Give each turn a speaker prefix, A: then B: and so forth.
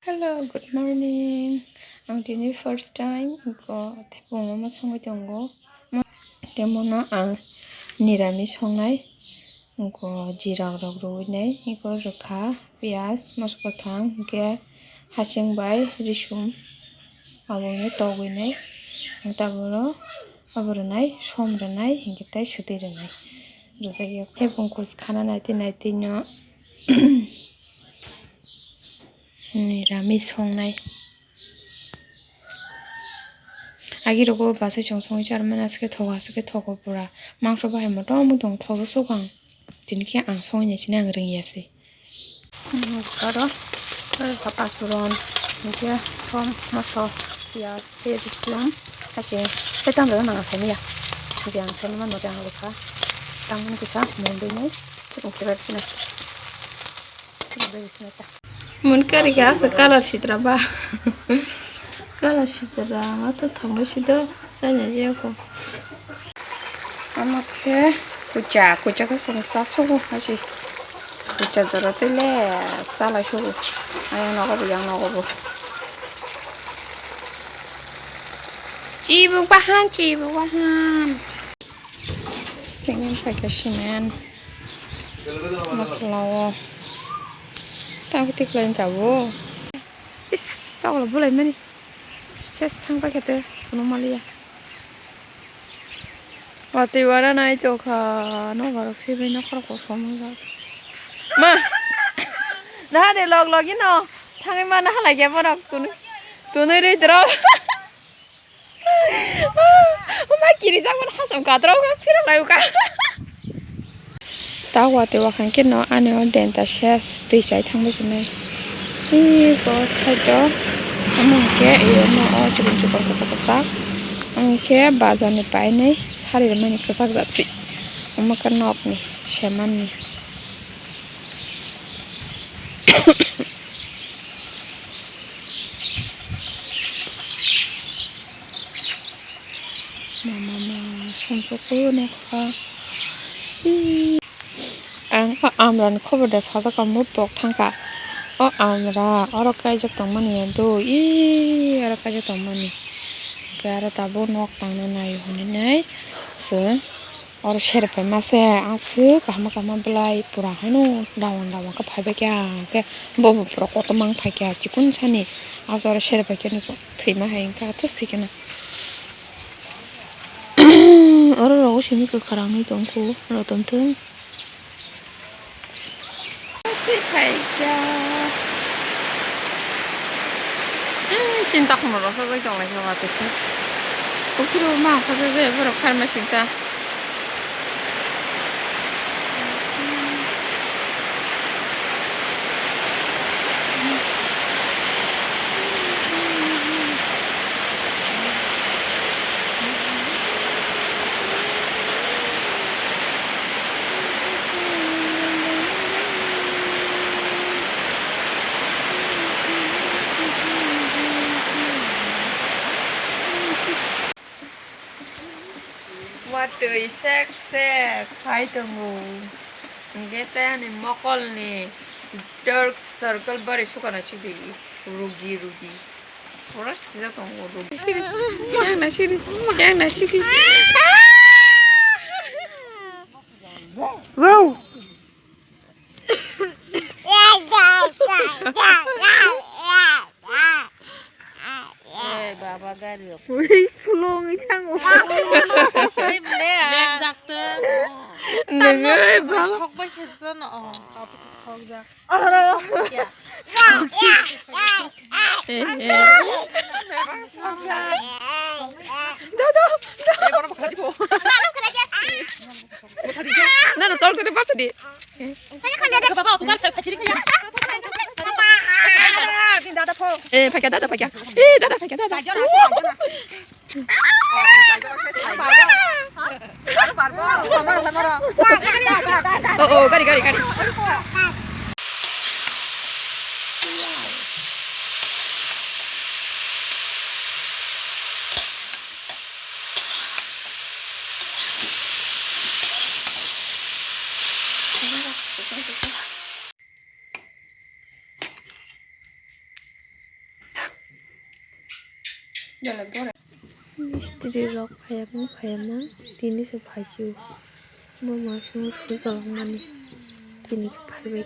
A: Hello, good morning. Ang dini first time ko tepung mama songai tongo. Kemono ang niramis songai ko jira rok roinai iko rokha pias mosla thang ke hasing bai risum abone toginai taboro abornai somranai hingitai sudiranai rosagi tepung ko khana naiti no niramis songai 아기로고 바세 정성이 자르면 아스게 더고 보라 망서 바해 뭐 너무 동 터서 소강 뒤니게 안 성이 지나 그런 이야세 가라 그래 바빠스런 이게 좀 마서 야 페르스용 다시 일단 너 나가세요 이제 안 되면 너 장으로 가 당근 기사 뭔데네 그렇게 버스나 문까리가 색깔을 시더라 깔아시더라. 아또 당근시도 짜내지고. 아마케 구자가 싸소고 하시. 구자 저러들래 싸라쇼고. 아야 나가고 양 나가고. 지부과한. 생긴 파게시면. 막라워. 따고 띠클린 자고. 이스 따고 볼라이면이. 세상 밖에 노말이야. 와티 와라 나이 또가 너 가락 세베 나 가락 소문가. 마. 나한테 럭럭이 너. 당연만 하나게 버럭 돈을 들어. 엄마 길이 잡고 하선 가더라고 필요라고가. 따와테 와칸 너 안에 덴타 셰스 디자이 탕보시네. 이거 살죠. Amangke iyo no cukup kesak-kesak. Amangke bazar nih pai nih sari remani kesak datsi. Makan nop nih, sheman nih. Mama suntukku nih kak. Ang amran cover das hasa kamu pok tangka. আমরা অরক কাজে তমানি দো অরক কাজে তমানি গারা তাবো নক টাংনা নাই হনি নাই সে और शेरपे मासे आसु कामा ब्लाइ पुरा हानो दावन का फाइबे क्या के बबो पुरा कतमां फाइ क्या चिकुन छानि आस और शेरपे के नको थैमा हाइन का तस थिकेना और रगो सिमि को खरांनि दंखो रतमथों फाइ क्या 진짜 물어서 그 정도인 것 같아. 5kg만 가져서 옆으로 팔면 진짜. Waduh, sek hai tunggu. Kita ni makol ni dark circle bari suka na ciri rugi. Orang sih tunggu rugi. Yang na ciri. Wow. Baba gari. Wih, sulung ikan. Exacte. Ne baba. Çok başısın. Kapı kalacak. Ara. Ya. Dada. Bana bak hadi bu. 나는 떨고 내 봤어 니. 그 봐봐, 누가 파치리 그냥. 나다 포. 예, 파게 나다 파게. 예, 나다 파게 나다. 가리. मिस्ट्रि रक फायामोन दिनैसो फायजिउ मा संनो सुगालांनानै दिनै फायबाय